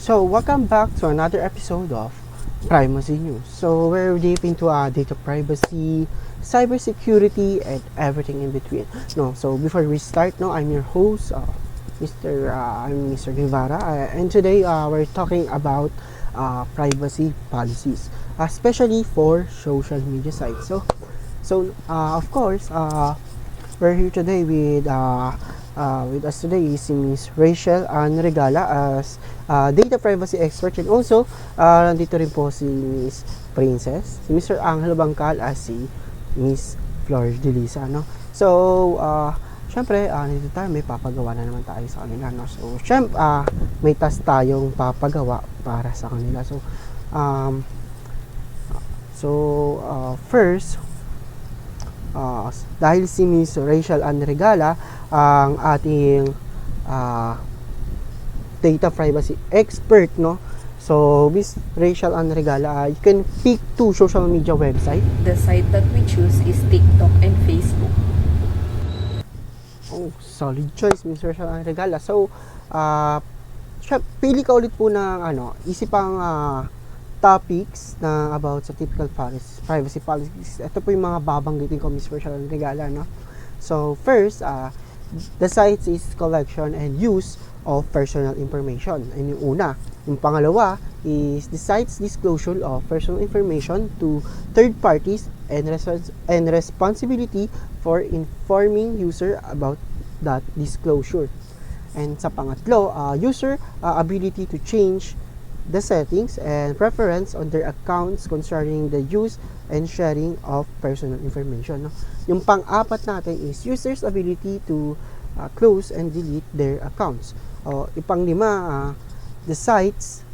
So, welcome back to another episode of Primacy News. So, we're deep into data privacy, cybersecurity, and everything in between. No, so before we start, I'm your host, I'm Mr. Guevara, and today we're talking about privacy policies, especially for social media sites. So of course, we're here today with us today is si Miss Rachel Ann Regala as data privacy expert, and also nandito rin po si Miss Princess, si Mr. Angelo Bangkal as si Miss Flor Delisa, no? So, syempre, nandito tayo, may papagawa na naman tayo sa kanila, no? So, syempre, may task tayong papagawa para sa kanila. First, dahil si Miss Rachel Ann Regala ang ating data privacy expert, no? So, Miss Rachel Ann Regala, you can pick two social media website. The site that we choose is TikTok and Facebook. Oh, solid choice, Miss Rachel Ann Regala. So, pili ka ulit po ng isipang topics na about sa typical privacy policies. Ito po yung mga babanggitin ko, Miss Rachel Ann Regala, no? So, first, the site is collection and use of personal information. And yung una. Yung pangalawa is the site's disclosure of personal information to third parties and responsibility for informing user about that disclosure. And sa pangatlo, user ability to change the settings and preference on their accounts concerning the use and sharing of personal information, no? Yung pang-apat natin is users ability to close and delete their accounts. Yung pang-lima, the sites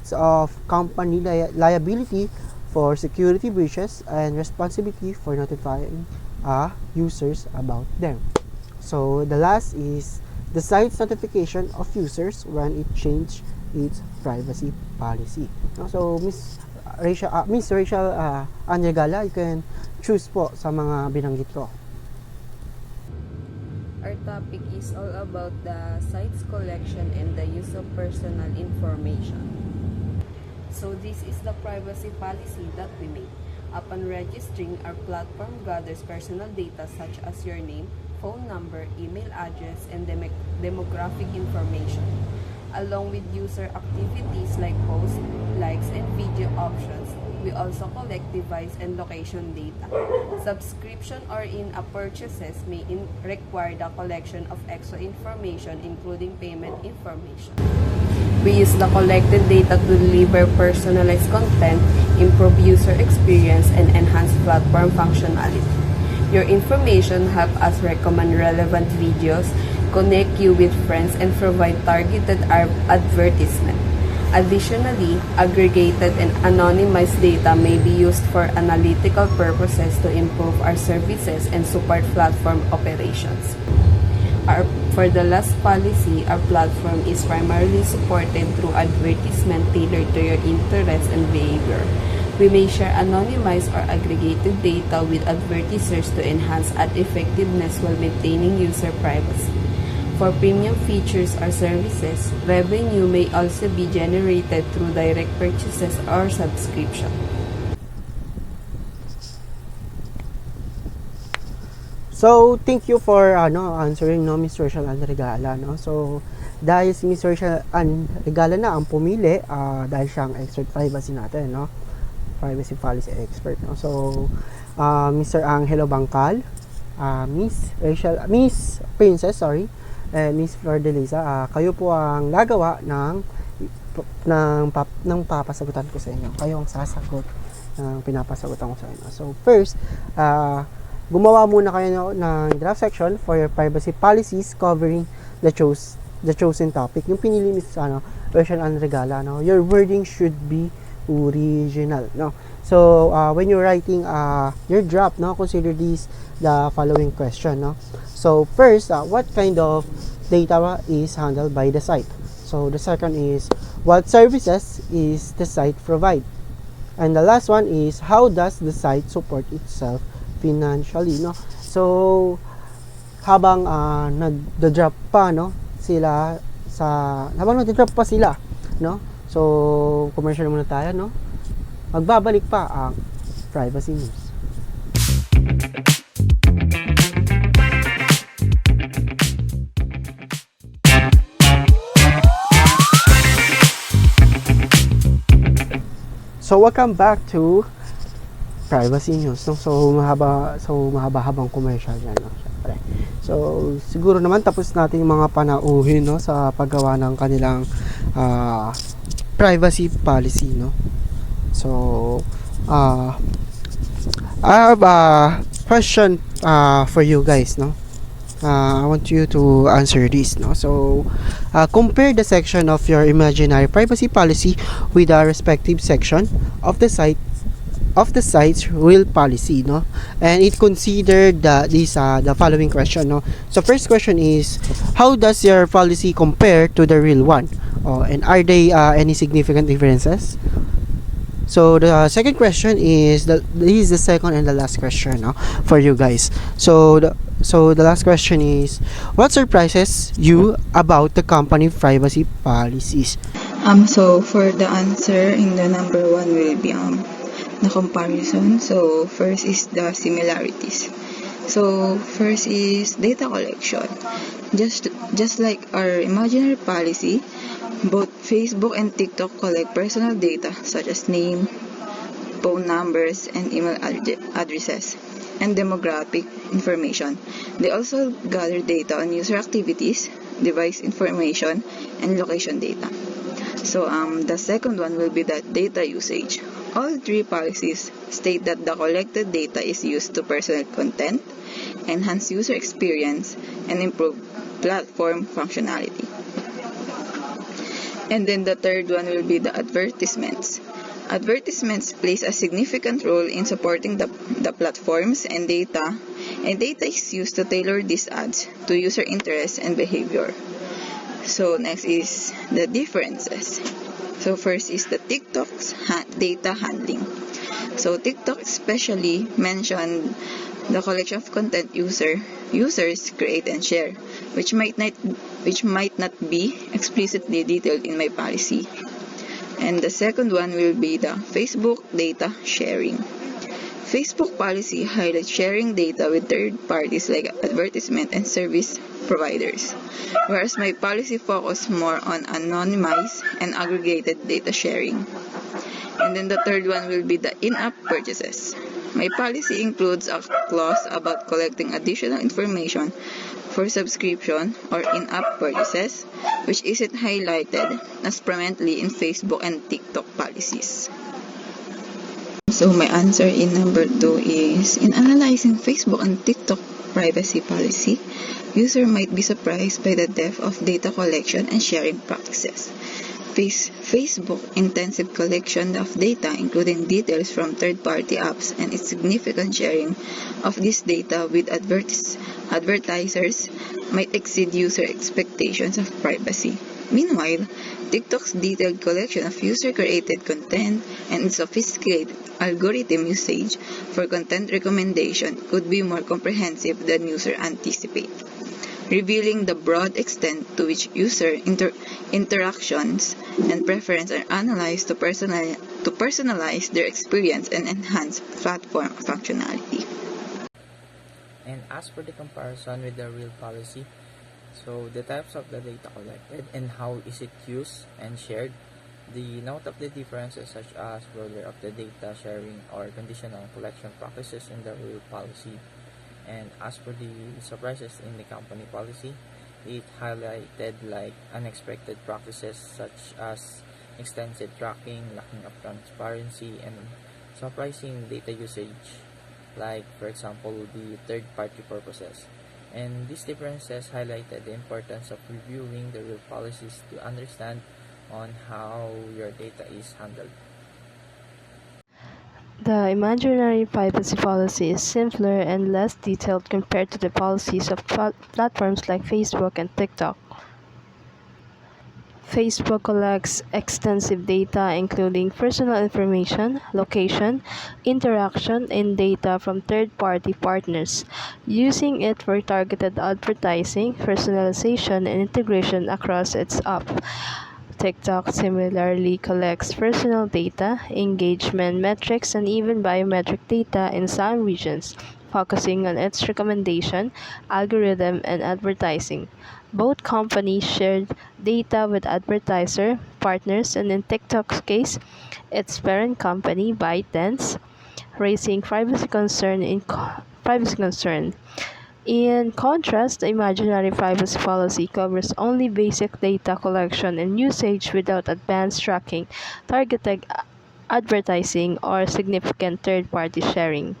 of company liability for security breaches and responsibility for notifying users about them. So the last is the site's notification of users when it changed its privacy policy. So Miss Rachel Ann Regala, you can choose po sa mga binanggit ko. Our topic is all about the site's collection and the use of personal information. So this is the privacy policy that we made. Upon registering, our platform gathers personal data such as your name, phone number, email address, and demographic information, along with user activities like posts, likes, and video options. We also collect device and location data. Subscription or in-app purchases may require the collection of extra information, including payment information. We use the collected data to deliver personalized content, improve user experience, and enhance platform functionality. Your information help us recommend relevant videos, connect you with friends, and provide targeted advertisement. Additionally, aggregated and anonymized data may be used for analytical purposes to improve our services and support platform operations. For the last policy, our platform is primarily supported through advertisement tailored to your interests and behavior. We may share anonymized or aggregated data with advertisers to enhance ad effectiveness while maintaining user privacy. For premium features or services, revenue may also be generated through direct purchases or subscription. So, thank you for answering, no, Miss Rachel Ann Regala, no? So, dahil si Miss Rachel Ann Regala na ang pumili, dahil siya ang expert privacy natin, no? Privacy policy expert, no? So, Mr. Angelo Bangkal, Miss Princess, and Miss Flor Delisa, kayo po ang nagawa ng papasagutan ko sa inyo. Kayo ang sasagot ng pinapasagutan ko sa inyo. So, first, gumawa muna kayo ng draft section for your privacy policies covering the chosen topic. Yung pinili Miss Rachel Ann Regala, no? Your wording should be original, no? So, when you're writing your draft, no, consider the following question, no? So, first, what kind of data is handled by the site? So, the second is, what services is the site provide? And the last one is, how does the site support itself financially, no? So, habang nagda-drop pa, no, sila habang nagtitrap pa sila, no? So, commercial muna tayo, no? Magbabalik pa ang Privacy News. So, welcome back to Privacy News, no? So mahaba-habang commercial yan, no? Syempre. So siguro naman tapos natin yung mga panauhin, no, sa paggawa ng kanilang privacy policy, no. So I have a question for you guys, no. I want you to answer this, no. So compare the section of your imaginary privacy policy with the respective section of the site's real policy, no. And it considered the following question, no. So first question is, how does your policy compare to the real one, and are there any significant differences? So the second question is this is the second and the last question, no, for you guys. So the last question is, what surprises you about the company privacy policies? So for the answer in the number one will be the comparison. So first is the similarities. So first is data collection. Just like our imaginary policy, both Facebook and TikTok collect personal data such as name, phone numbers, and email addresses, and demographic information. They also gather data on user activities, device information, and location data. So the second one will be the data usage. All three policies state that the collected data is used to personalize content, enhance user experience, and improve platform functionality. And then the third one will be the advertisements. Advertisements plays a significant role in supporting the platforms and data is used to tailor these ads to user interests and behavior. So next is the differences. So first is the TikTok's data handling. So TikTok especially mentioned the collection of content users create and share, which might not be explicitly detailed in my policy. And the second one will be the Facebook data sharing. Facebook policy highlights sharing data with third parties like advertisement and service providers, whereas my policy focus more on anonymized and aggregated data sharing. And then the third one will be the in-app purchases. My policy includes a clause about collecting additional information for subscription or in-app purchases, which isn't highlighted as prominently in Facebook and TikTok policies. So my answer in number 2 is, in analyzing Facebook and TikTok privacy policy, user might be surprised by the depth of data collection and sharing practices. Facebook intensive collection of data, including details from third-party apps, and its significant sharing of this data with advertisers might exceed user expectations of privacy. Meanwhile, TikTok's detailed collection of user-created content and its sophisticated algorithm usage for content recommendation could be more comprehensive than users anticipate, revealing the broad extent to which user interactions and preferences are analyzed to personalize their experience and enhance platform functionality. And as for the comparison with the real policy, so the types of the data collected and how is it used and shared, the note of the differences such as broader of the data sharing or conditional collection practices in the real policy. And as for the surprises in the company policy, it highlighted like unexpected practices such as extensive tracking, lacking of transparency, and surprising data usage, like for example the third-party purposes. And these differences highlighted the importance of reviewing the real policies to understand on how your data is handled. The imaginary privacy policy is simpler and less detailed compared to the policies of platforms like Facebook and TikTok. Facebook collects extensive data including personal information, location, interaction, and data from third-party partners, using it for targeted advertising, personalization, and integration across its app. TikTok similarly collects personal data, engagement metrics, and even biometric data in some regions, focusing on its recommendation, algorithm, and advertising. Both companies shared data with advertiser partners, and in TikTok's case, its parent company ByteDance, raising privacy concern. In contrast, the imaginary privacy policy covers only basic data collection and usage without advanced tracking, targeted advertising, or significant third-party sharing.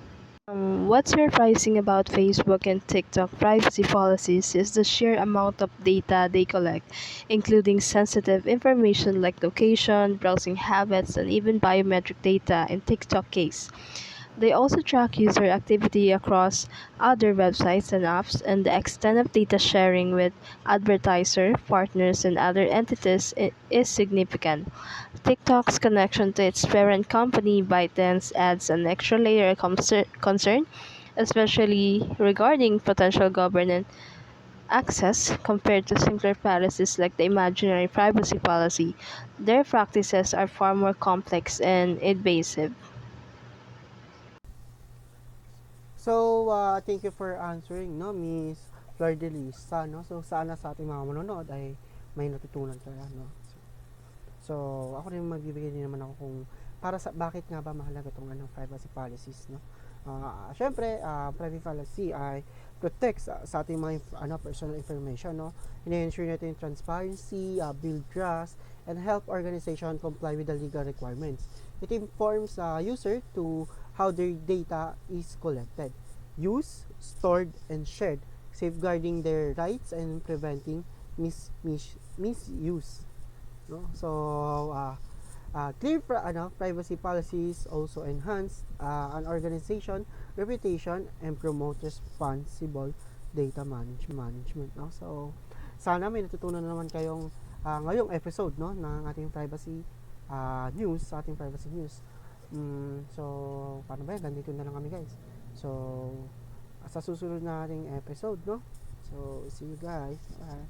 What's surprising about Facebook and TikTok privacy policies is the sheer amount of data they collect, including sensitive information like location, browsing habits, and even biometric data in TikTok case. They also track user activity across other websites and apps, and the extent of data sharing with advertiser, partners, and other entities is significant. TikTok's connection to its parent company ByteDance adds an extra layer of concern, especially regarding potential government access compared to simpler policies like the imaginary privacy policy. Their practices are far more complex and invasive. So, thank you for answering, no, Miss Flor de Lisa, no? So, sana sa ating mga manonood ay may natutunan sila, no? So, ako rin magbibigay din naman ako kung para sa bakit nga ba mahalaga itong privacy policies, no? Syempre, privacy policy ay protects sa ating mga personal information, no? Ina-ensure natin yung transparency, build trust, and help organization comply with the legal requirements. It informs user to how their data is collected, used, stored, and shared, safeguarding their rights and preventing misuse. No? So, clear privacy policies also enhance an organization reputation and promote responsible data management. No? So, sana may natutunan na naman kayong ngayong episode, no, ng ating privacy news, sa ating privacy news. So, paano ba yan? Ganito na lang kami, guys. So, sa susunod na ating episode, no? So, see you guys. Bye.